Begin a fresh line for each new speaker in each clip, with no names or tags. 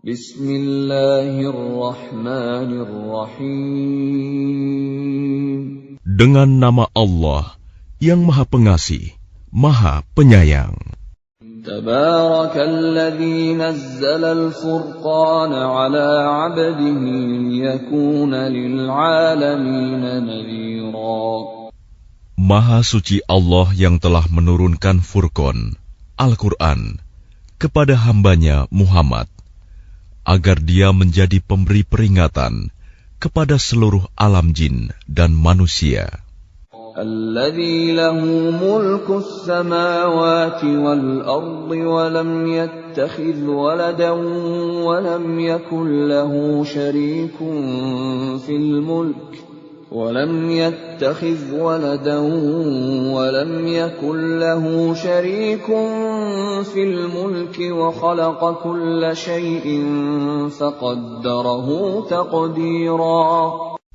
Bismillahirrahmanirrahim.
Dengan nama Allah yang Maha Pengasih, Maha Penyayang.
Tabarakalladzi nazzala al-furqana 'ala 'abdihi liyakuna lil'alamina nadhira.
Maha suci Allah yang telah menurunkan Furqan, Al-Quran, kepada hambanya Muhammad, agar dia menjadi pemberi peringatan kepada seluruh alam jin dan manusia.
Alladzi lahu mulkus samawati wal ardi wa lam yattakhidh waladan wa lam yakul lahu syarikun fil mulk ولم يتخذ ولدا ولم يكن له شريك في الملك وخلق كل شيء فقدره تقديرا.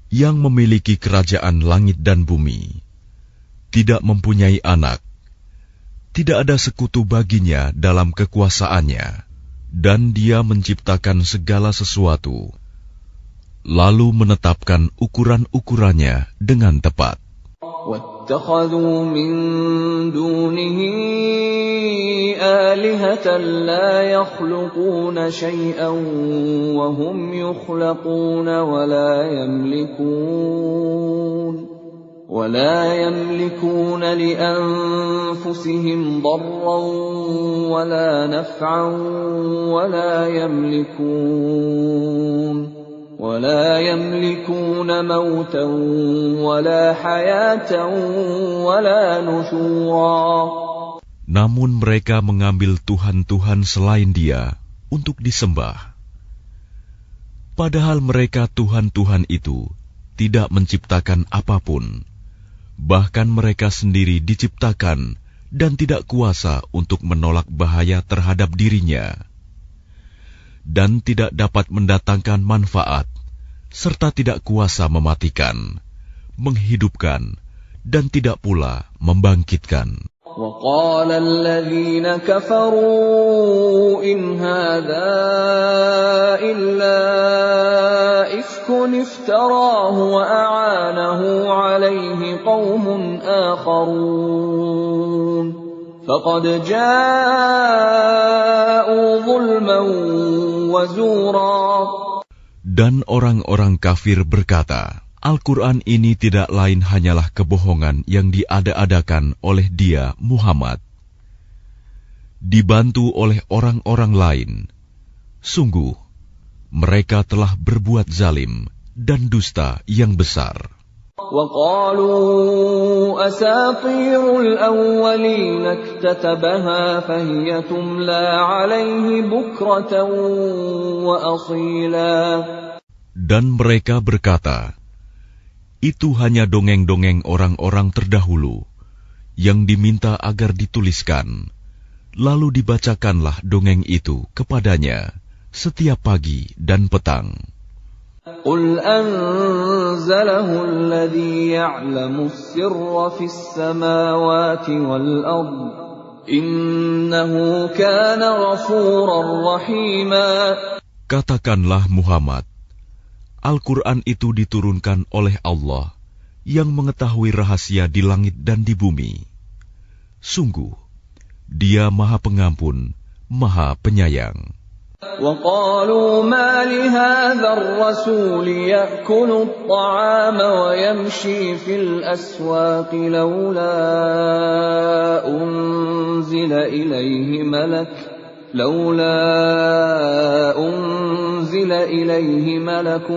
Yang memiliki kerajaan langit dan bumi, tidak mempunyai anak, tidak ada sekutu baginya dalam kekuasaannya, dan dia menciptakan segala sesuatu, lalu menetapkan ukuran-ukurannya dengan tepat.
وَاتَّخَذُوا مِن دُونِهِ آلِهَةً لَّا يَخْلُقُونَ شَيْئًا وَهُمْ يُخْلَقُونَ وَلَا يَمْلِكُونَ لِأَنفُسِهِمْ ضَرًّا وَلَا نَفْعًا ولا يملكون موتا ولا حياة ولا نشورا.
Namun mereka mengambil Tuhan-Tuhan selain Dia untuk disembah. Padahal mereka Tuhan-Tuhan itu tidak menciptakan apapun. Bahkan mereka sendiri diciptakan dan tidak kuasa untuk menolak bahaya terhadap dirinya, dan tidak dapat mendatangkan manfaat, serta tidak kuasa mematikan, menghidupkan, dan tidak pula membangkitkan.
وَقَالَ الَّذِينَ كَفَرُوا إِنْ هَذَا إِلَّا إِفْكٌ افْتَرَاهُ وَأَعَانَهُ عَلَيْهِ قَوْمٌ آخَرُونَ فَقَدْ جَاءُوا ظُلْمًا وَزُورًا.
Dan orang-orang kafir berkata, Al-Quran ini tidak lain hanyalah kebohongan yang diada-adakan oleh dia, Muhammad, dibantu oleh orang-orang lain. Sungguh, mereka telah berbuat zalim dan dusta yang besar.
وَقَالُوا أَسَاطِيرُ الْأَوَّلِينَ اكْتَتَبَهَا فَهِيَ تُمْلَى عَلَيْهِ بُكْرَةً وَأَصِيلًا.
Dan mereka berkata, itu hanya dongeng-dongeng orang-orang terdahulu yang diminta agar dituliskan, lalu dibacakanlah dongeng itu kepadanya setiap pagi dan petang.
قُلْ أَنزَلَهُ الَّذِي يَعْلَمُ السِّرَّ فِي السَّمَاوَاتِ وَالْأَرْضِ إِنَّهُ كَانَ غَفُورًا رَّحِيمًا.
Katakanlah Muhammad, Al-Quran itu diturunkan oleh Allah yang mengetahui rahasia di langit dan di bumi. Sungguh, Dia Maha Pengampun, Maha Penyayang.
وَقَالُوا مَا لِهَذَا الرَّسُولِ يَأْكُلُ الطَّعَامَ وَيَمْشِي فِي الْأَسْوَاقِ لَوْلَا أُنزِلَ إِلَيْهِ مَلَكٌ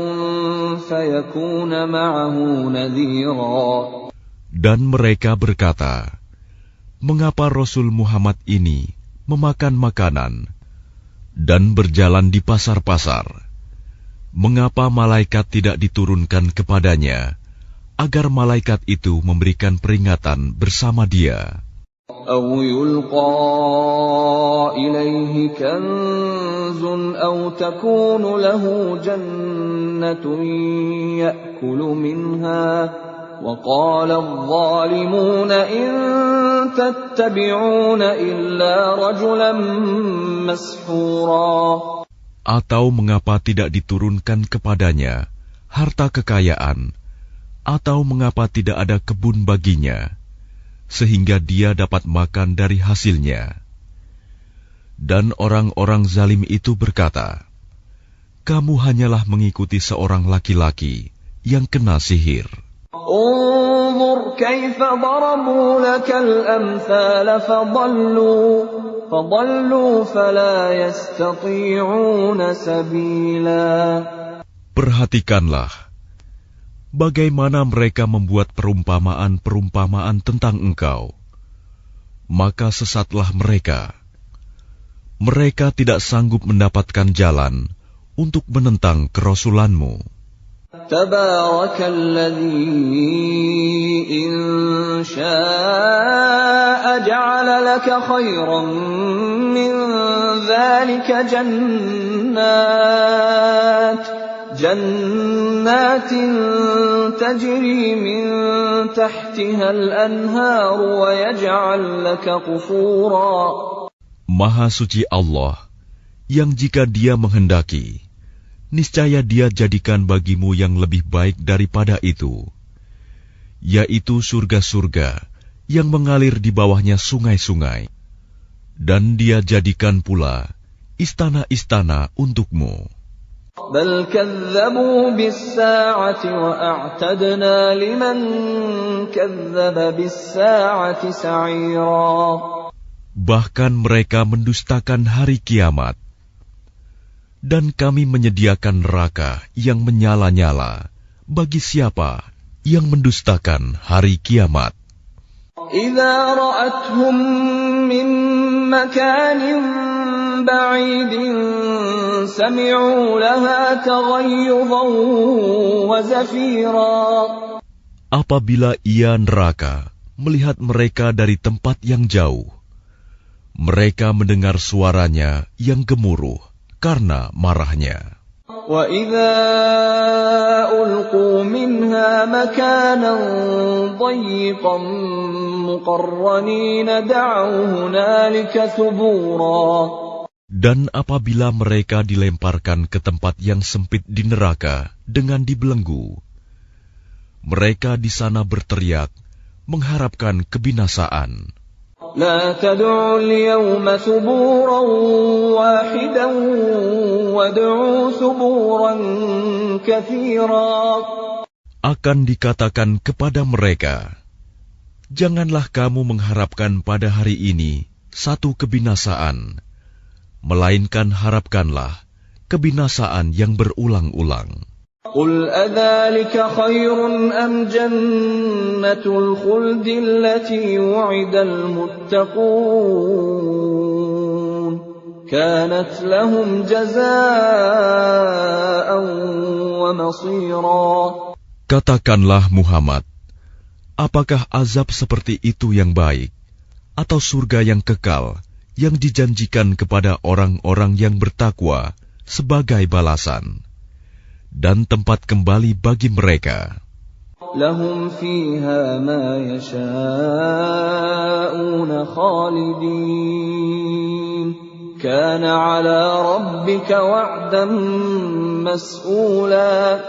فَيَكُونَ مَعَهُ نَذِيرًا.
Dan mereka berkata, mengapa Rasul Muhammad ini memakan makanan dan berjalan di pasar-pasar? Mengapa malaikat tidak diturunkan kepadanya, agar malaikat itu memberikan peringatan bersama dia?
أَوْ يُلْقَى إِلَيْهِ كَنزٌ أَوْ تَكُونُ لَهُ جَنَّةٌ يَأْكُلُ مِنْهَا وَقَالَ الظَّالِمُونَ إِن تَتَّبِعُونَ إِلَّا رَجُلًا مَّسْحُورًا.
Atau mengapa tidak diturunkan kepadanya harta kekayaan, atau mengapa tidak ada kebun baginya, sehingga dia dapat makan dari hasilnya? Dan orang-orang zalim itu berkata, kamu hanyalah mengikuti seorang laki-laki yang kena sihir.
Unzur kaifa darabu lakal amthal fadallu fala yastati'una sabila.
Perhatikanlah bagaimana mereka membuat perumpamaan-perumpamaan tentang engkau, maka sesatlah mereka. Mereka tidak sanggup mendapatkan jalan untuk menentang kerasulanmu.
Tabarakalladzi in syaa'a ja'ala laka khairan min dzalika jannatin tajri min tahtiha al-anhar wa yaj'al laka qusura.
Maha suci Allah, yang jika Dia menghendaki, niscaya Dia jadikan bagimu yang lebih baik daripada itu, yaitu surga-surga yang mengalir di bawahnya sungai-sungai, dan Dia jadikan pula istana-istana untukmu.
Bal kadzabu bis-saa'ati wa a'tadna liman kadzdzaba bis-saa'ati sa'ira.
Bahkan mereka mendustakan hari kiamat, dan kami menyediakan neraka yang menyala-nyala bagi siapa yang mendustakan hari kiamat.
Idza ra'athum min makanin ba'idin sami'u laha taghayyuzan wa zafira.
Apabila ia neraka melihat mereka dari tempat yang jauh, mereka mendengar suaranya yang gemuruh karena marahnya.
Wa idza ulqu minha makanan dayyiqan muqarranin da'u hunalika thubura.
Dan apabila mereka dilemparkan ke tempat yang sempit di neraka dengan dibelenggu, mereka di sana berteriak mengharapkan kebinasaan.
La tad'u al-yawma thuburan wahidan wad'u thuburan katsira.
Akan dikatakan kepada mereka, janganlah kamu mengharapkan pada hari ini satu kebinasaan, melainkan harapkanlah kebinasaan yang berulang-ulang.
Qul adzalika khairun am jannatul khuldi allati wu'idal muttaqun kanat lahum jazaa'an wa masira.
Katakanlah Muhammad, apakah azab seperti itu yang baik, atau surga yang kekal yang dijanjikan kepada orang-orang yang bertakwa sebagai balasan dan tempat kembali bagi mereka?
Lahum fiha ma yasha'una khalidin kana 'ala rabbika wa'dan mas'ula.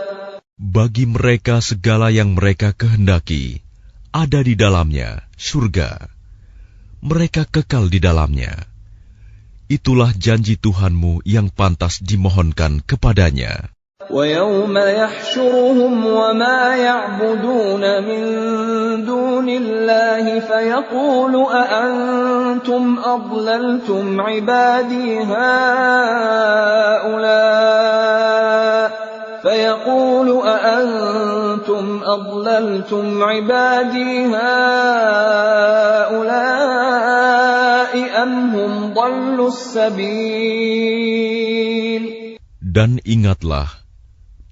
Bagi mereka segala yang mereka kehendaki ada di dalamnya surga. Mereka kekal di dalamnya. Itulah janji Tuhanmu yang pantas dimohonkan kepadanya.
وَيَوْمَ يَحْشُرُهُمْ وَمَا يَعْبُدُونَ مِن دُونِ اللَّهِ فَيَقُولُ أَأَنْتُمْ أَضْلَلْتُمْ عِبَادِي هَؤُلَاءِ أَمْ هُمْ ضَلُّوا السَّبِيلَ.
Dan ingatlah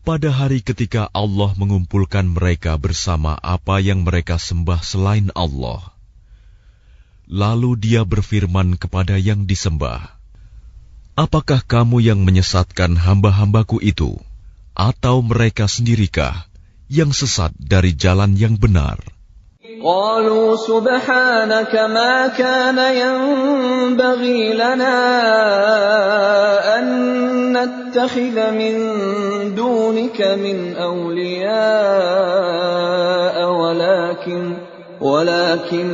pada hari ketika Allah mengumpulkan mereka bersama apa yang mereka sembah selain Allah. Lalu Dia berfirman kepada yang disembah, apakah kamu yang menyesatkan hamba-hambaku itu, atau mereka sendirikah yang sesat dari jalan yang benar?
قالوا سبحانك ما كان ينبغي لنا أن نتخذ من دونك من أولياء ولكن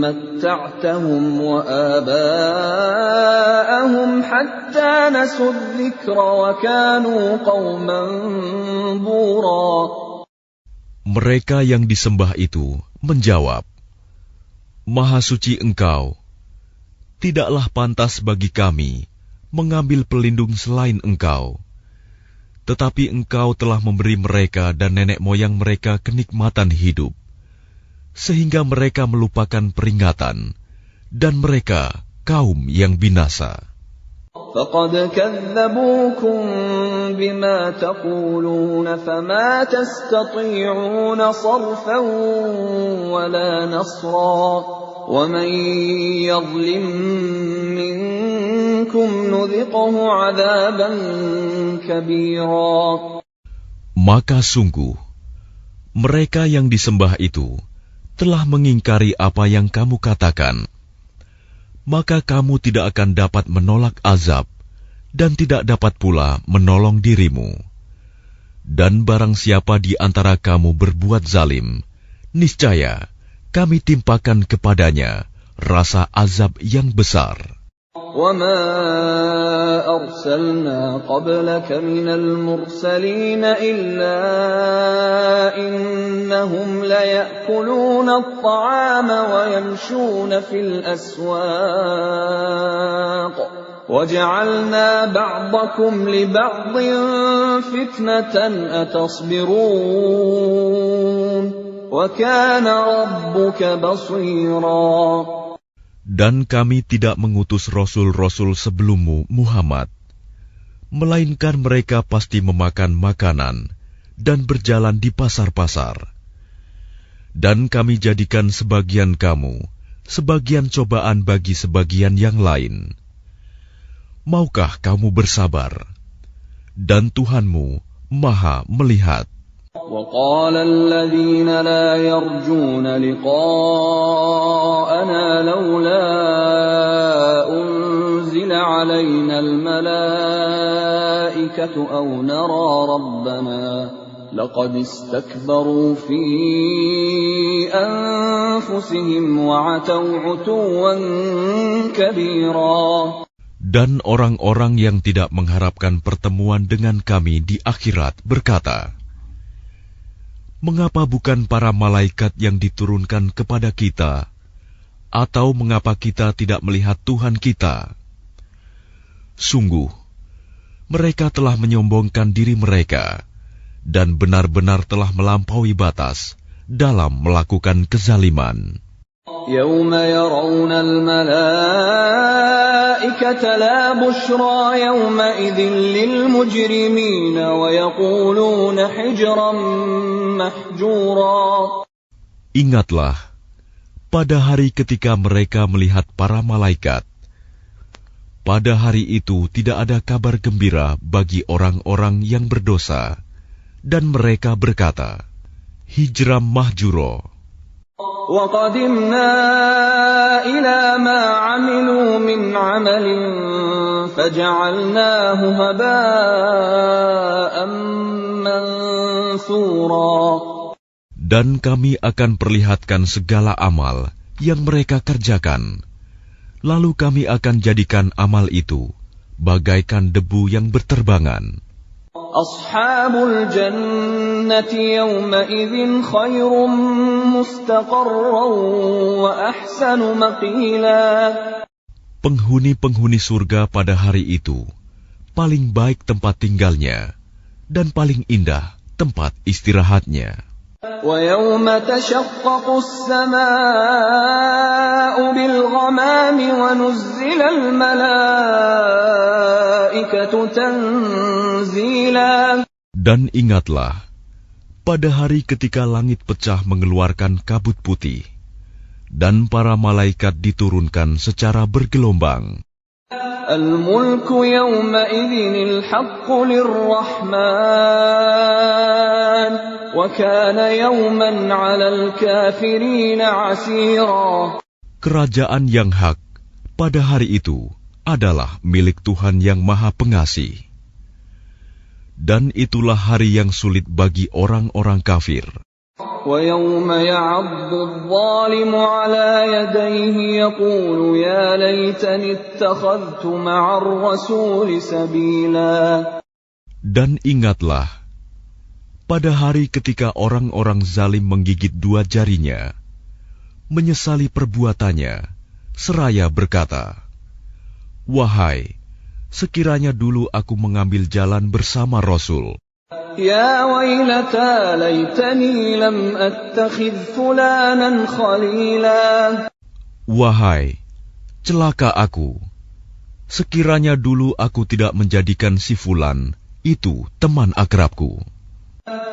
متعتهم وآباءهم حتى نسوا الذكر وكانوا قوما بورا.
Mereka yang disembah itu menjawab, Maha suci Engkau, tidaklah pantas bagi kami mengambil pelindung selain Engkau. Tetapi Engkau telah memberi mereka dan nenek moyang mereka kenikmatan hidup, sehingga mereka melupakan peringatan, dan mereka kaum yang binasa.
فَقَدْ كَذَّبُوكُمْ بِمَا تَقُولُونَ فَمَا تَسْتَطِيعُونَ صَرْفًا وَلَا نَصْرًا وَمَنْ يَظْلِمْ مِنْكُمْ نُذِقْهُ عَذَابًا كَبِيرًا.
Maka sungguh, mereka yang disembah itu telah mengingkari apa yang kamu katakan. Maka kamu tidak akan dapat menolak azab, dan tidak dapat pula menolong dirimu. Dan barang siapa di antara kamu berbuat zalim, niscaya kami timpakan kepadanya rasa azab yang besar.
وَمَا أَرْسَلْنَا قَبْلَكَ مِنَ الْمُرْسَلِينَ إِلَّا إِنَّهُمْ لَيَأْكُلُونَ الطَّعَامَ وَيَمْشُونَ فِي الْأَسْوَاقِ وَجَعَلْنَا بَعْضَكُمْ لِبَعْضٍ فِتْنَةً أَتَصْبِرُونَ وَكَانَ رَبُّكَ بَصِيرًا.
Dan kami tidak mengutus rasul-rasul sebelummu, Muhammad, melainkan mereka pasti memakan makanan dan berjalan di pasar-pasar. Dan kami jadikan sebagian kamu sebagian cobaan bagi sebagian yang lain. Maukah kamu bersabar? Dan Tuhanmu Maha melihat.
وَقَالَ الَّذِينَ لَا يَرْجُونَ لِقَاءَنَا لَوْلَا أُنْزِلَ عَلَيْنَا الْمَلَائِكَةُ أَوْ نَرَى رَبَّنَا لَقَدِ اسْتَكْبَرُوا فِي أَنفُسِهِمْ وَعَتَوْا عُتُوًّا كَبِيرًا.
Dan orang-orang yang tidak mengharapkan pertemuan dengan kami di akhirat berkata, mengapa bukan para malaikat yang diturunkan kepada kita? Atau mengapa kita tidak melihat Tuhan kita? Sungguh, mereka telah menyombongkan diri mereka, dan benar-benar telah melampaui batas dalam melakukan kezaliman.
يَوْمَ يَرَوْنَ الْمَلَائِكَةَ لَا بُشْرَى يَوْمَئِذٍ لِلْمُجْرِمِينَ وَيَقُولُونَ حِجْرًا مَحْجُورًا.
Ingatlah, pada hari ketika mereka melihat para malaikat, pada hari itu tidak ada kabar gembira bagi orang-orang yang berdosa, dan mereka berkata, hijram mahjuro.
وَقَدِمْنَا إِلَى مَا عَمِلُوا مِنْ عَمَلٍ فَجَعَلْنَاهُ هَبَاءً مَنْثُورًا.
Dan kami akan perlihatkan segala amal yang mereka kerjakan, lalu kami akan jadikan amal itu bagaikan debu yang berterbangan.
Ashabul jannati yawma idzin khairum mustaqarran wa ahsanu maqila.
Penghuni-penghuni surga pada hari itu paling baik tempat tinggalnya dan paling indah tempat istirahatnya.
Wa yawma tashaqqaqu as-samaa'u bil ghamami wa nuzzila al malaa'ikatu tanzila.
Dan ingatlah, pada hari ketika langit pecah mengeluarkan kabut putih, dan para malaikat diturunkan secara bergelombang.
الملك يومئذ الحق للرحمن وكان يوما على الكافرين عسيرا.
Kerajaan yang hak pada hari itu adalah milik Tuhan yang Maha Pengasih. Dan itulah hari yang sulit bagi orang-orang kafir.
وَيَوْمَ يَعَضُّ الظَّالِمُ عَلَى يَدَيْهِ يَقُولُ يَا لَيْتَنِي اتَّخَذْتُ مَعَ الرَّسُولِ سَبِيلًا.
Dan ingatlah, pada hari ketika orang-orang zalim menggigit dua jarinya, menyesali perbuatannya, seraya berkata, "Wahai, sekiranya dulu aku mengambil jalan bersama Rasul.
Ya wailata laitani lam attakhidh fulanan khalila."
Wahai, celaka aku, sekiranya dulu aku tidak menjadikan si Fulan itu teman akrabku.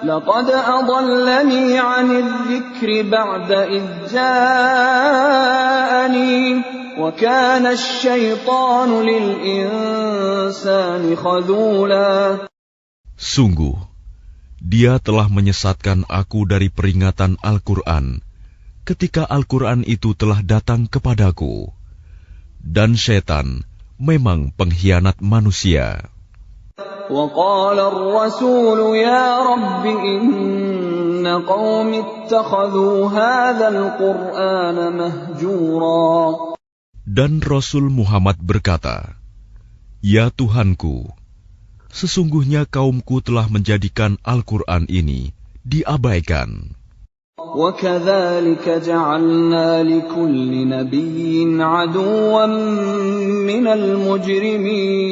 Laqad adallani 'anil dzikri ba'da idh ja'ani wa kana asy-syaitanu lil insani khadhula.
Sungguh, dia telah menyesatkan aku dari peringatan Al-Quran ketika Al-Quran itu telah datang kepadaku, dan syaitan memang pengkhianat manusia.
وقال الرسول يا رب إن قوم اتخذوا هذا القرآن مهجورا.
Dan Rasul Muhammad berkata, "Ya Tuhanku, sesungguhnya kaumku telah menjadikan Al-Quran ini diabaikan."
وَكَذَلِكَ جَعَلْنَا لِكُلِّ نَبِيٍّ عَدُوًّا مِّنَ الْمُجْرِمِينَ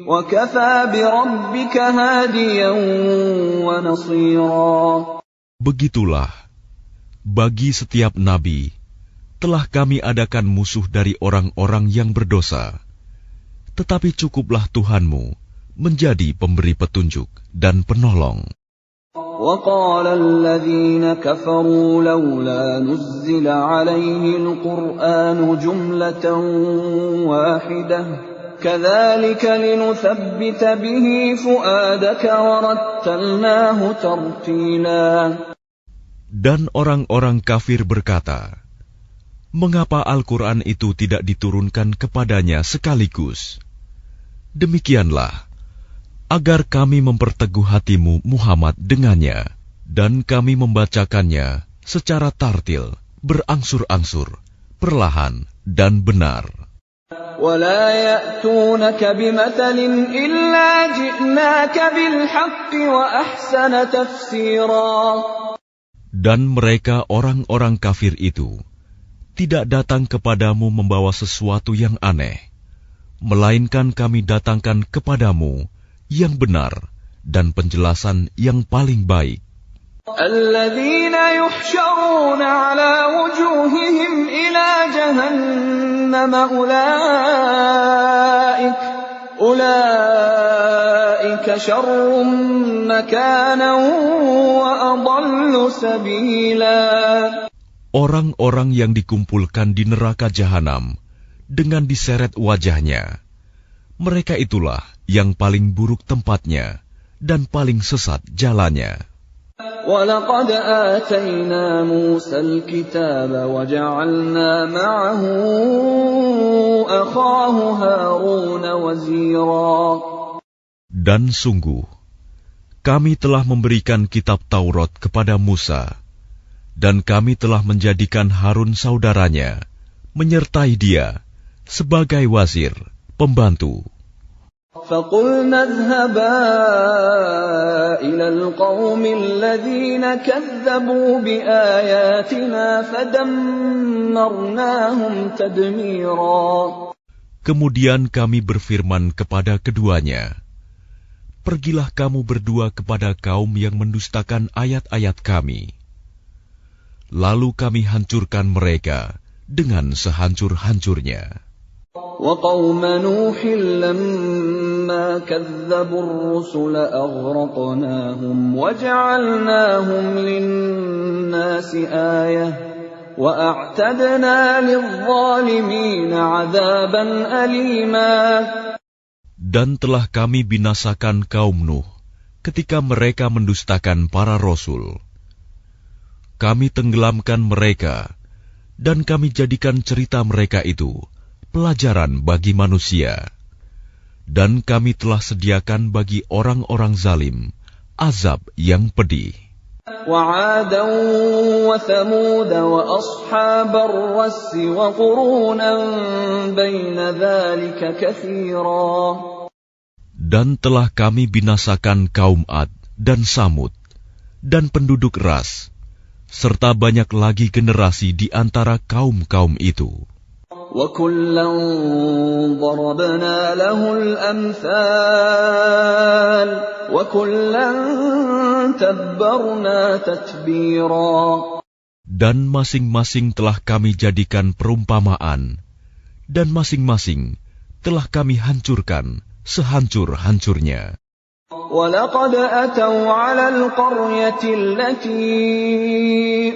وَكَفَى بِرَبِّكَ هَادِيًا وَنَصِيرًا.
Begitulah, bagi setiap nabi telah kami adakan musuh dari orang-orang yang berdosa. Tetapi cukuplah Tuhanmu menjadi pemberi petunjuk dan penolong.
وَقَالَ الَّذِينَ كَفَرُوا لَوْلَا نُزِّلَ عَلَيْهِ الْقُرْآنُ جُمْلَةً وَاحِدَةً كَذَلِكَ لِنُثَبِّتَ بِهِ فُؤَادَكَ وَرَتَّلْنَاهُ تَرْتِيلًا.
Dan orang-orang kafir berkata, "Mengapa Al-Quran itu tidak diturunkan kepadanya sekaligus?" Demikianlah, agar kami memperteguh hatimu Muhammad dengannya, dan kami membacakannya secara tartil, berangsur-angsur, perlahan dan benar.
وَلَا يَأْتُونَكَ بِمَثَلٍ إِلَّا جِئْنَاكَ بِالْحَقِّ وَأَحْسَنَ تَفْسِيرًا.
Dan mereka orang-orang kafir itu tidak datang kepadamu membawa sesuatu yang aneh, melainkan kami datangkan kepadamu yang benar dan penjelasan yang paling baik.
الَّذِينَ يُحْشَرُونَ عَلَى وُجُوهِهِمْ إِلَى جَهَنَّمَ أُولَئِكَ شَرٌّ مَكَانًا وَأَضَلُّ سَبِيلًا.
Orang-orang yang dikumpulkan di neraka jahanam dengan diseret wajahnya, mereka itulah yang paling buruk tempatnya dan paling sesat jalannya.
وَلَقَدْ آتَيْنَا مُوسَى الْكِتَابَ وَجَعَلْنَا مَعَهُ أَخَاهُ هَارُونَ وَزِيرًا. Dan
sungguh, kami telah memberikan kitab Taurat kepada Musa, dan kami telah menjadikan Harun saudaranya, menyertai dia sebagai wazir, pembantu.
فَقُلْنَا اذْهَبَا إِلَى الْقَوْمِ الَّذِينَ كَذَّبُوا بِآيَاتِنَا فَدَمَّرْنَاهُمْ تَدْمِيرًا.
Kemudian kami berfirman kepada keduanya, "Pergilah kamu berdua kepada kaum yang mendustakan ayat-ayat kami. Lalu kami hancurkan mereka dengan sehancur-hancurnya."
وَقَوْمَ نُوحٍ لَمَّا كَذَّبُوا الرُّسُلَ أَغْرَقْنَاهُمْ وَجَعَلْنَاهُمْ لِلنَّاسِ آيَةً وَأَعْتَدْنَا لِلظَّالِمِينَ عَذَابًا أَلِيمًا.
Dan telah kami binasakan kaum Nuh ketika mereka mendustakan para rasul. Kami tenggelamkan mereka, dan kami jadikan cerita mereka itu pelajaran bagi manusia. Dan kami telah sediakan bagi orang-orang zalim azab yang pedih.
وَعَادًا وَثَمُودَ وَأَصْحَابَ الرَّسِّ وَقُرُونًا بَيْنَ ذَلِكَ كَثِيرًا.
Dan telah kami binasakan kaum Ad dan Samud dan penduduk Ras, serta banyak lagi generasi di antara kaum-kaum itu.
وَكُلًّا ضَرَبْنَا لَهُ الْأَمْثَالَ وَكُلًّا تَبَّرْنَا تَتْبِيرًا.
Dan masing-masing telah kami jadikan perumpamaan, dan masing-masing telah kami hancurkan sehancur-hancurnya.
وَلَقَدْ أَتَوْا عَلَى الْقَرْيَةِ الَّتِي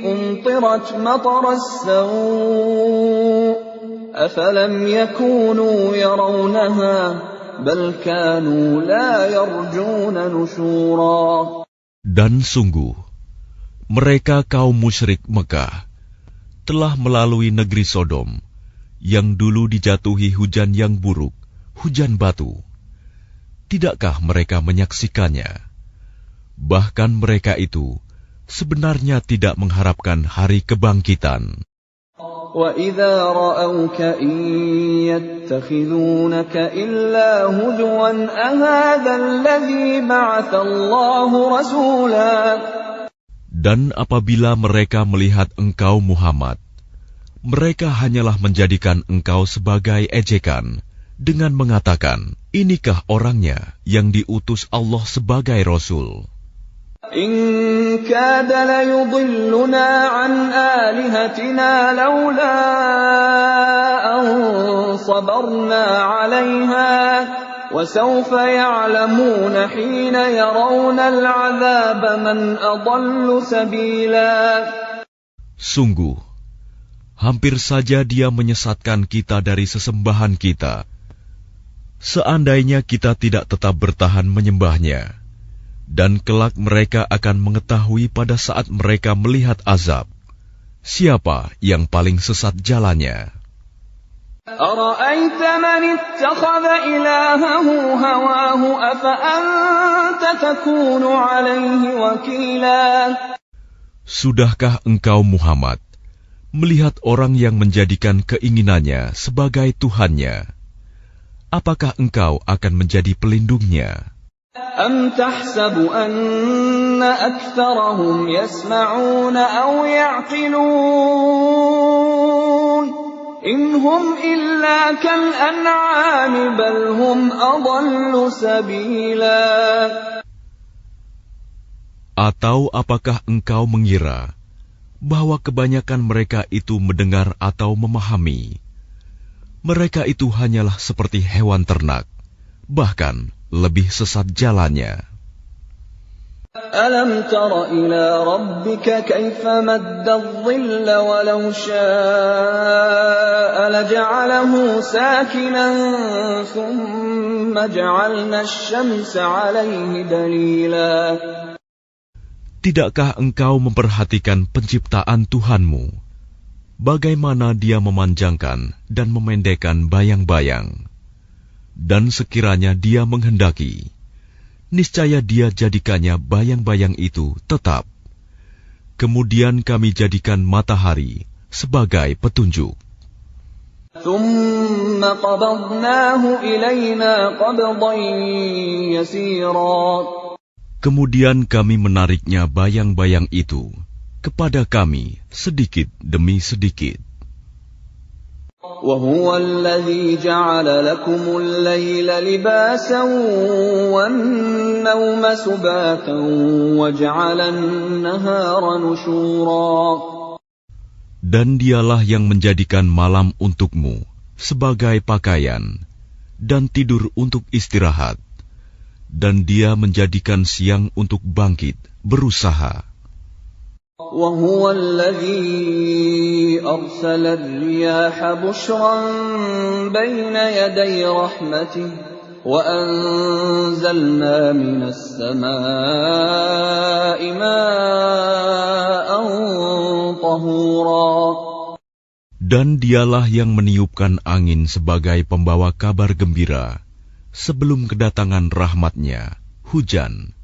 أُمْطِرَتْ مَطَرَ السَّوْءِ أَفَلَمْ يَكُونُوا يَرَوْنَهَا بَلْ كَانُوا لَا يَرْجُونَ نُشُورًا.
Dan sungguh, mereka kaum musyrik Mekah telah melalui negeri Sodom, yang dulu dijatuhi hujan yang buruk, hujan batu. Tidakkah mereka menyaksikannya? Bahkan mereka itu sebenarnya tidak mengharapkan hari kebangkitan.
وَإِذَا رَأَوْكَ إِن يَتَّخِذُونَكَ إِلَّا هُزُوًا أَهَذَا الَّذِي بَعَثَ اللَّهُ رَسُولًا.
Dan apabila mereka melihat engkau Muhammad, mereka hanyalah menjadikan engkau sebagai ejekan dengan mengatakan, inikah orangnya yang diutus Allah sebagai Rasul?
إِن كَادَ لَيُضِلُّنَا عَنْ آلِهَتِنَا لَوْلَا أَن صَبَرْنَا عَلَيْهَا وَسَوْفَ يَعْلَمُونَ حِينَ يَرَوْنَ الْعَذَابَ مَنْ أَضَلُّ سَبِيلًا.
Sungguh, hampir saja dia menyesatkan kita dari sesembahan kita. Seandainya kita tidak tetap bertahan menyembahnya, dan kelak mereka akan mengetahui pada saat mereka melihat azab, siapa yang paling sesat jalannya.
أَرَأَيْتَ مَنِ اتَّخَذَ إِلَٰهَهُ هَوَاهُ أَفَأَنتَ تَكُونُ عَلَيْهِ وَكِيلًا.
Sudahkah engkau Muhammad melihat orang yang menjadikan keinginannya sebagai Tuhannya? Apakah engkau akan menjadi pelindungnya?
أَمْ تَحْسَبُ أَنَّ أَكْثَرَهُمْ يَسْمَعُونَ أَوْ يَعْقِلُونَ إِنْ هُمْ إِلَّا كَالْأَنْعَامِ بَلْ هُمْ أَضَلُّ سَبِيلًا.
Atau apakah engkau mengira bahwa kebanyakan mereka itu mendengar atau memahami? Mereka itu hanyalah seperti hewan ternak, bahkan lebih sesat jalannya.
أَلَمْ تَرَ إِلَى رَبِّكَ كَيْفَ مَدَّ الظِّلَّ وَلَوْ شَاءَ لَجَعَلَهُ سَاكِنًا ثُمَّ جَعَلْنَا الشَّمْسَ عَلَيْهِ دَلِيلًا.
Tidakkah engkau memperhatikan penciptaan Tuhanmu, bagaimana Dia memanjangkan dan memendekkan bayang-bayang? Dan sekiranya Dia menghendaki, niscaya Dia jadikannya bayang-bayang itu tetap. Kemudian kami jadikan matahari sebagai petunjuk.
ثُمَّ قَبَضْنَاهُ إِلَيْنَا قَبْضًا يَسِيرًا.
Kemudian kami menariknya bayang-bayang itu kepada kami sedikit demi sedikit.
وَهُوَ الَّذِي جَعَلَ لَكُمُ اللَّيْلَ لِبَاسًا وَالنَّوْمَ سُبَاتًا وَجَعَلَ النَّهَارَ نُشُورًا.
Dan Dialah yang menjadikan malam untukmu sebagai pakaian dan tidur untuk istirahat, dan Dia menjadikan siang untuk bangkit berusaha.
وهو الذي أرسل الرياح بشرا بين يدي رحمته وأنزلنا من السماء ماء طهورا.
Dan dialah yang meniupkan angin sebagai pembawa kabar gembira sebelum kedatangan rahmat-Nya, hujan.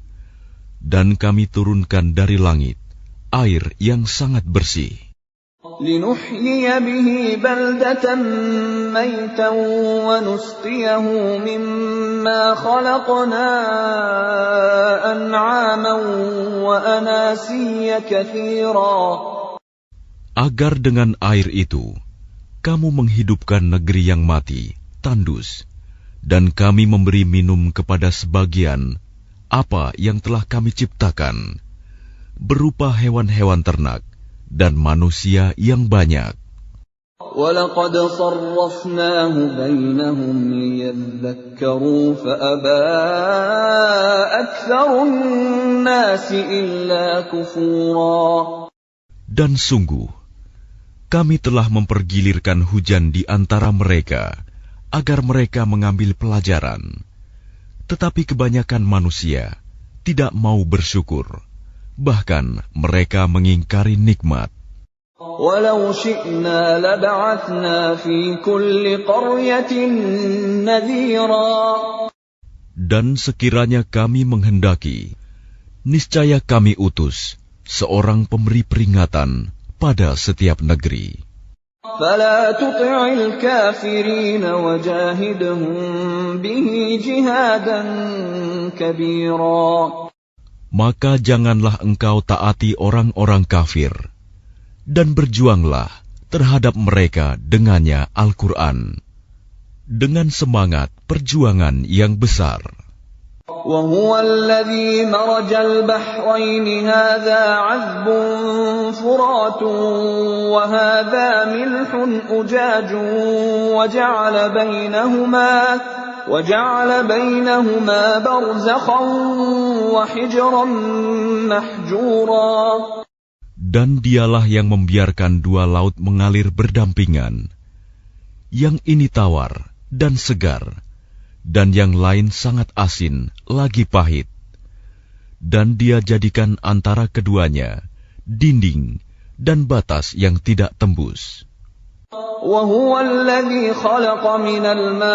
Dan kami turunkan dari langit air yang sangat bersih.
لِنُحْيِيَ بِهِ بَلْدَةً مَيْتًا وَنُسْقِيَهُ مِمَّا خَلَقْنَا أَنْعَامًا وَأَنَاسِيَّ كَثِيرًا.
Agar dengan air itu kamu menghidupkan negeri yang mati, tandus, dan kami memberi minum kepada sebagian apa yang telah kami ciptakan, berupa hewan-hewan ternak dan manusia yang banyak.
وَلَقَدْ صَرَّفْنَاهُ بَيْنَهُمْ لِيَذَّكَّرُوا فَأَبَى أَكْثَرُ النَّاسِ إِلَّا كُفُورًا.
Dan sungguh, kami telah mempergilirkan hujan di antara mereka agar mereka mengambil pelajaran. Tetapi kebanyakan manusia tidak mau bersyukur, bahkan mereka mengingkari nikmat.
وَلَوْ شِئْنَا لَبَعَثْنَا فِي كُلِّ قَرْيَةٍ نَذِيرًا.
Dan sekiranya kami menghendaki, niscaya kami utus seorang pemberi peringatan pada setiap negeri.
فَلَا تُطِعِ الْكَافِرِينَ وَجَاهِدْهُمْ بِهِ جِهَادًا كَبِيرًا.
Maka janganlah engkau taati orang-orang kafir, dan berjuanglah terhadap mereka dengannya Al-Quran, dengan semangat perjuangan yang besar.
وَهُوَ الَّذِي مَرَجَ الْبَحْرَيْنِ هَذَا عَذْبٌ فُرَاتٌ وَهَذَا مِلْحٌ أُجَاجٌ وَجَعَلَ بَيْنَهُمَا بَرْزَخًا وَحِجْرًا مَحْجُورًا.
Dan dialah yang membiarkan dua laut mengalir berdampingan, yang ini tawar dan segar, dan yang lain sangat asin lagi pahit. Dan Dia jadikan antara keduanya dinding dan batas yang tidak tembus.
وَهُوَ الَّذِي خَلَقَ مِنَ الْمَاءِ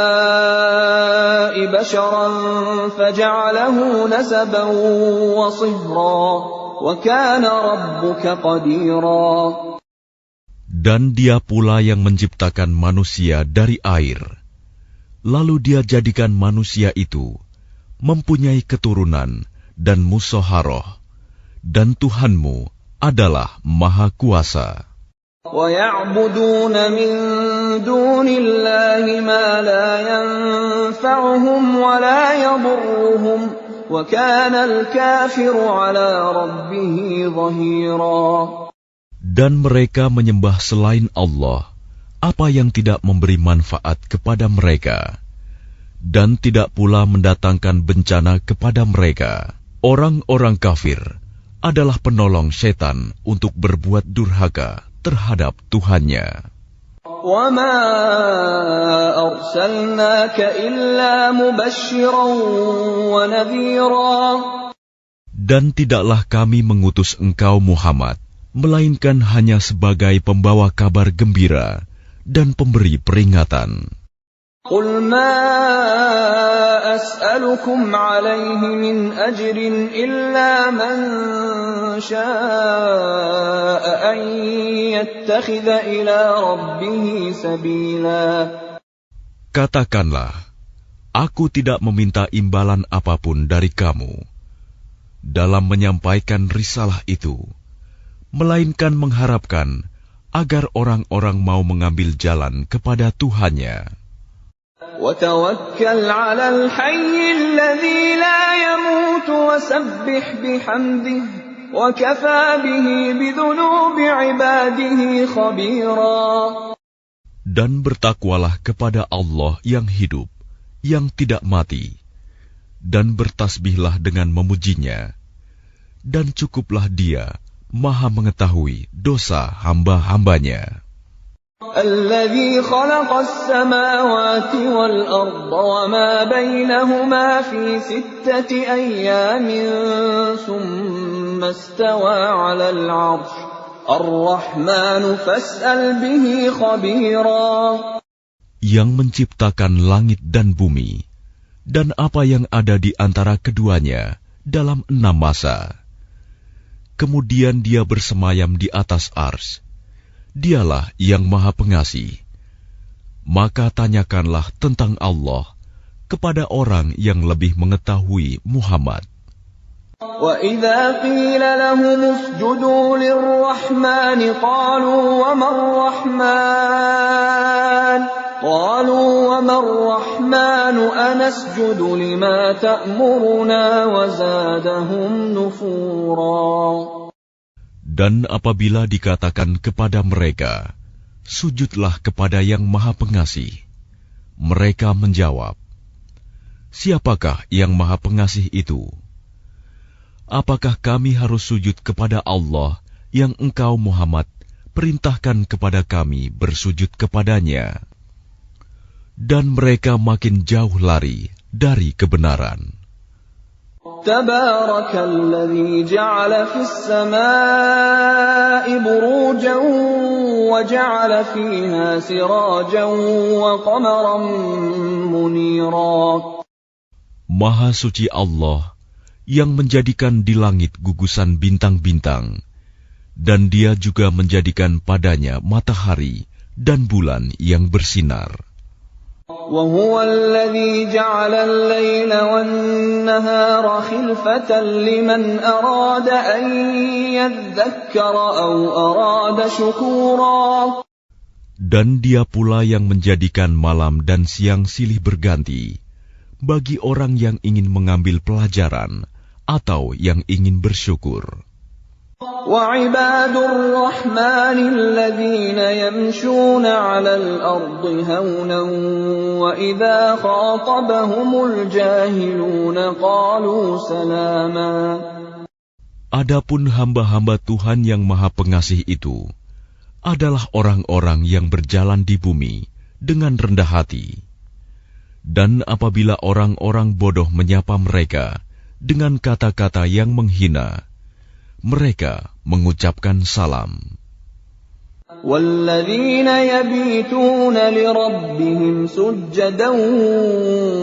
بَشَرًا فَجَعَلَهُ نَسَبًا وَصِهْرًا وَكَانَ رَبُّكَ قَدِيرًا.
Dan Dia pula yang menciptakan manusia dari air, lalu Dia jadikan manusia itu mempunyai keturunan dan musyawarah, dan Tuhanmu adalah Maha Kuasa.
وَيَعْبُدُونَ مِن دُونِ اللَّهِ مَا لَا يَنفَعُهُمْ وَلَا يَضُرُّهُمْ وَكَانَ الْكَافِرُ عَلَى رَبِّهِ ظَهِيرًا. Dan
mereka menyembah selain Allah apa yang tidak memberi manfaat kepada mereka, dan tidak pula mendatangkan bencana kepada mereka. Orang-orang kafir adalah penolong setan untuk berbuat durhaka terhadap Tuhannya.
وَمَا أَرْسَلْنَاكَ إِلَّا مُبَشِّرًا وَنَذِيرًا.
Dan tidaklah kami mengutus engkau Muhammad, melainkan hanya sebagai pembawa kabar gembira dan pemberi peringatan.
قُلْ مَا أَسْأَلُكُمْ عَلَيْهِ مِنْ أَجْرٍ إِلَّا مَنْ شَاءَ أَنْ يَتَّخِذَ إِلَى رَبِّهِ سَبِيلًا.
Katakanlah, aku tidak meminta imbalan apapun dari kamu dalam menyampaikan risalah itu, melainkan mengharapkan agar orang-orang mau mengambil jalan kepada Tuhannya.
وَتَوَكَّلْ عَلَى الْحَيِّ الَّذِي لَا يَمُوتُ وَسَبِّحْ بِحَمْدِهِ وَكَفَى بِهِ بِذُنُوبِ عِبَادِهِ خَبِيرًا.
Dan bertakwalah kepada Allah yang hidup, yang tidak mati, dan bertasbihlah dengan memujinya, dan cukuplah Dia Maha mengetahui dosa hamba-hambanya.
الذي خلق السماوات والأرض وما بينهما في 6 أيام ثم استوى على العرش الرحمن فاسأل به خبيرا.
Yang menciptakan langit dan bumi dan apa yang ada di antara keduanya dalam 6 masa. Kemudian dia bersemayam di atas ars. Dialah yang Maha Pengasih. Maka tanyakanlah tentang Allah kepada orang yang lebih mengetahui Muhammad.
وَإِذَا قِيلَ لَهُمُ اسْجُدُوا لِلرَّحْمَنِ قَالُوا وَمَا الرَّحْمَنُ أَنَسْجُدُ لِمَا تَأْمُرُنَا وَزَادَهُمْ نُفُورًا.
Dan apabila dikatakan kepada mereka, sujudlah kepada yang Maha Pengasih, mereka menjawab, siapakah yang Maha Pengasih itu? Apakah kami harus sujud kepada Allah yang engkau Muhammad perintahkan kepada kami bersujud kepadanya? Dan mereka makin jauh lari dari kebenaran.
تبارك الذي جعل في السماء بروجا وجعل فيها سراجا وقمرا منيرا.
Maha suci Allah yang menjadikan di langit gugusan bintang-bintang, dan Dia juga menjadikan padanya matahari dan bulan yang bersinar.
وهو الذي جعل الليل والنهار خلفة لمن أراد أن يذكر أو أراد شكورا.
Dan Dia pula yang menjadikan malam dan siang silih berganti bagi orang yang ingin mengambil pelajaran atau yang ingin bersyukur.
وَعِبَادُ الرَّحْمَنِ الَّذِينَ يَمْشُونَ عَلَى الْأَرْضِ هَوْنًا وَإِذَا خَاطَبَهُمُ الْجَاهِلُونَ قَالُوا سَلَامًا. Adapun hamba-hamba Tuhan yang Maha Pengasih itu adalah orang-orang yang berjalan di bumi dengan rendah hati. Dan apabila orang-orang bodoh menyapa mereka dengan kata-kata yang menghina, mereka mengucapkan salam. وَالَّذِينَ يَبِيتُونَ لِرَبِّهِمْ سُجَّدًا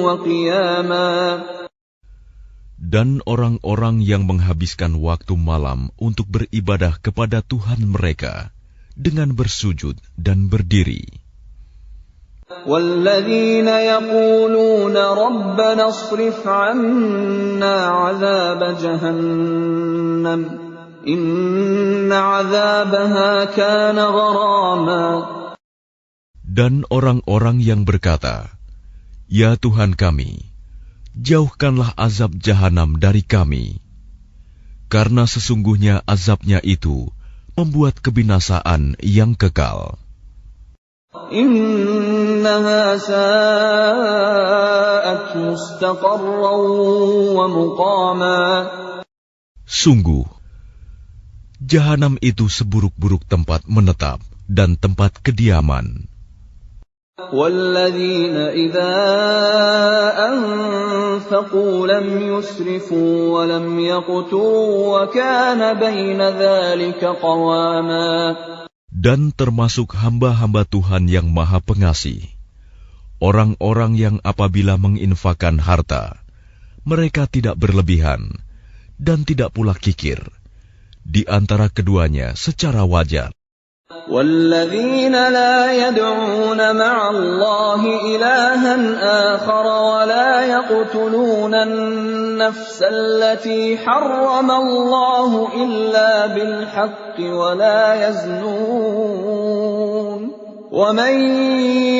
وَقِيَامًا. Dan orang-orang yang menghabiskan waktu malam untuk beribadah kepada Tuhan mereka dengan bersujud dan berdiri. وَالَّذِينَ يَقُولُونَ رَبَّنَا اصْرِفْ عَنَّا عَذَابَ جَهَنَّمَ إِنَّ عَذَابَهَا كَانَ غَرَامًا. Dan orang-orang yang berkata, Ya Tuhan kami, jauhkanlah azab jahanam dari kami, karena sesungguhnya azabnya itu membuat kebinasaan yang kekal. Innaha sa'at mustaqarran wa muqama. Sungguh, jahanam itu seburuk-buruk tempat menetap dan tempat kediaman. وَالَّذِينَ إِذَا أَنفَقُوا لَمْ يُسْرِفُوا وَلَمْ يَقْتُرُوا وَكَانَ بَيْنَ ذَلِكَ قَوَامًا. Dan termasuk hamba-hamba Tuhan yang Maha Pengasih, orang-orang yang apabila menginfakkan harta, mereka tidak berlebihan dan tidak pula kikir, di antara keduanya secara wajar. وَالَّذِينَ لَا يَدْعُونَ مَعَ اللَّهِ إِلَٰهًا آخَرَ وَلَا يَقْتُلُونَ النَّفْسَ الَّتِي حَرَّمَ اللَّهُ إِلَّا بِالْحَقِّ وَلَا يَزْنُونَ وَمَن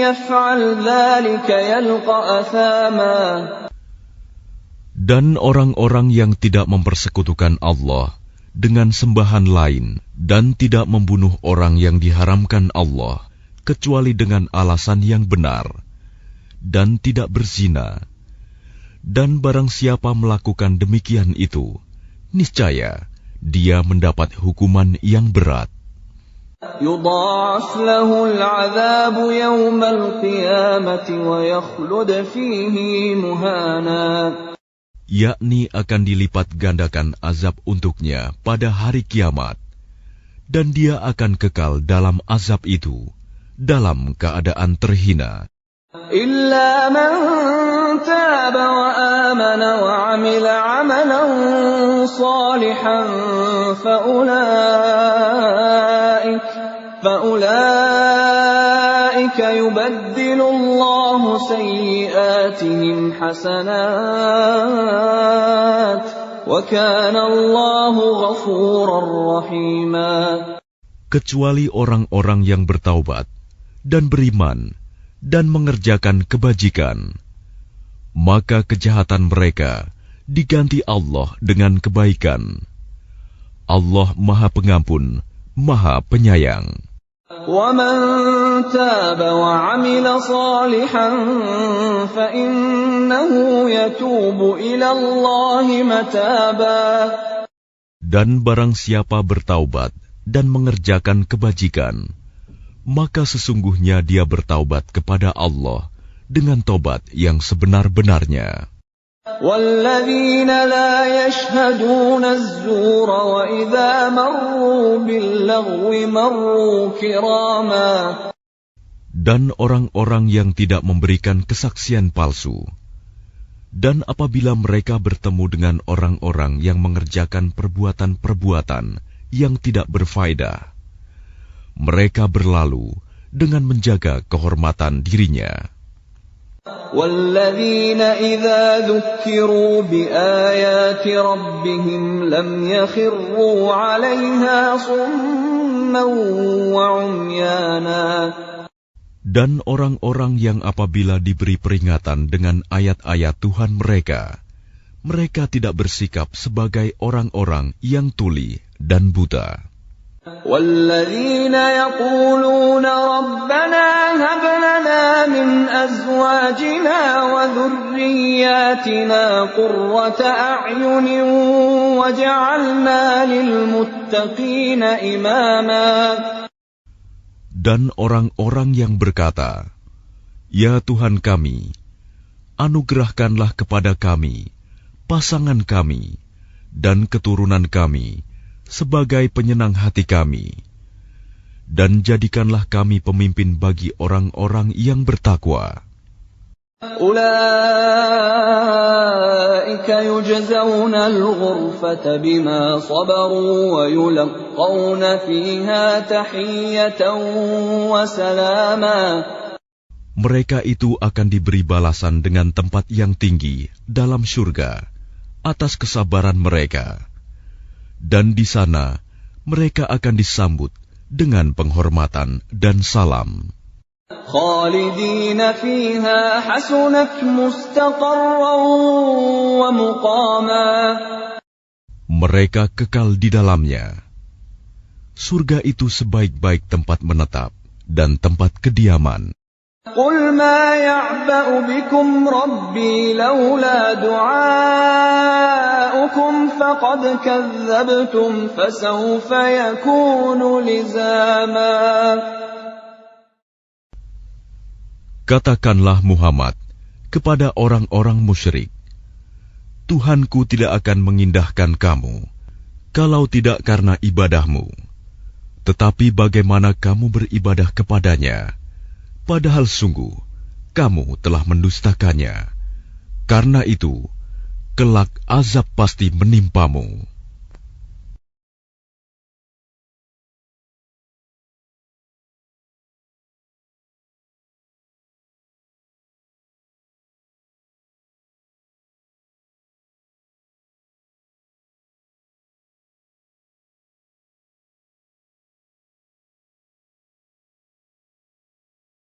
يَفْعَلْ ذَلِكَ يَلْقَ أَثَامًا. Dan orang-orang yang tidak mempersekutukan Allah dengan sembahan lain dan tidak membunuh orang yang diharamkan Allah kecuali dengan alasan yang benar dan tidak berzina, dan barang siapa melakukan demikian itu, niscaya dia mendapat hukuman yang berat.
يضاعف له العذاب يوم القيامة ويخلد فيه مهانا.
Yakni akan dilipat gandakan azab untuknya pada hari kiamat, dan dia akan kekal dalam azab itu dalam keadaan terhina.
إلا من تاب وآمن وعمل عملا صالحا فأولئك يبدل الله سيئاتهم حسنات وكان الله غفورا رحيما.
Kecuali orang-orang yang bertaubat dan beriman dan mengerjakan kebajikan, maka kejahatan mereka diganti Allah dengan kebaikan. Allah Maha Pengampun, Maha Penyayang.
وَمَن تَابَ وَعَمِلَ صَالِحًا فَإِنَّهُ يَتُوبُ إِلَى اللَّهِ مَتَابًا.
Dan barang siapa bertaubat dan mengerjakan kebajikan, maka sesungguhnya dia bertaubat kepada Allah dengan taubat yang sebenar-benarnya.
وَالَّذِينَ لَا يَشْهَدُونَ الزُّورَ وَإِذَا مَرُّوا بِاللَّغْوِ مَرُّوا كِرَامًا.
Dan orang-orang yang tidak memberikan kesaksian palsu, dan apabila mereka bertemu dengan orang-orang yang mengerjakan perbuatan-perbuatan yang tidak berfaedah, mereka berlalu dengan menjaga kehormatan dirinya.
وَالَّذِينَ إِذَا ذُكِّرُوا بِآيَاتِ رَبِّهِمْ لَمْ يَخِرُّوا عَلَيْهَا صُمًّا وَعُمْيَانًا.
Dan orang-orang yang apabila diberi peringatan dengan ayat-ayat Tuhan mereka, mereka tidak bersikap sebagai orang-orang yang tuli dan buta.
وَالَّذِينَ يَقُولُونَ رَبَّنَا هَبْ لَنَا مِنْ أَزْوَاجِنَا وَذُرِّيَّاتِنَا قُرَّةَ أَعْيُنٍ وَاجْعَلْنَا لِلْمُتَّقِينَ إِمَامًا.
Dan orang-orang yang berkata, "Ya Tuhan kami, anugerahkanlah kepada kami pasangan kami dan keturunan kami sebagai penyenang hati kami, dan jadikanlah kami pemimpin bagi orang-orang yang bertakwa."
أُولَئِكَ يُجْزَوْنَ الْغُرْفَةَ بِمَا صَبَرُوا وَيُلَقَّوْنَ فِيهَا تَحِيَّةً وَسَلَامًا.
Mereka itu akan diberi balasan dengan tempat yang tinggi dalam surga atas kesabaran mereka. Dan di sana mereka akan disambut dengan penghormatan dan salam.
خَالِدِينَ فِيهَا حَسُنَتْ مُسْتَقَرًّا وَمُقَامًا.
Mereka kekal di dalamnya. Surga itu sebaik-baik tempat menetap dan tempat kediaman.
قُلْ مَا يَعْبَأُ بِكُمْ رَبِّي لَوْلَا دُعَاؤُكُمْ فَقَدْ كَذَّبْتُمْ فَسَوْفَ يَكُونُ لِزَامًا.
Katakanlah Muhammad kepada orang-orang musyrik, Tuhanku tidak akan mengindahkan kamu kalau tidak karena ibadahmu. Tetapi bagaimana kamu beribadah kepadanya, padahal sungguh kamu telah mendustakannya. Karena itu, kelak azab pasti menimpamu.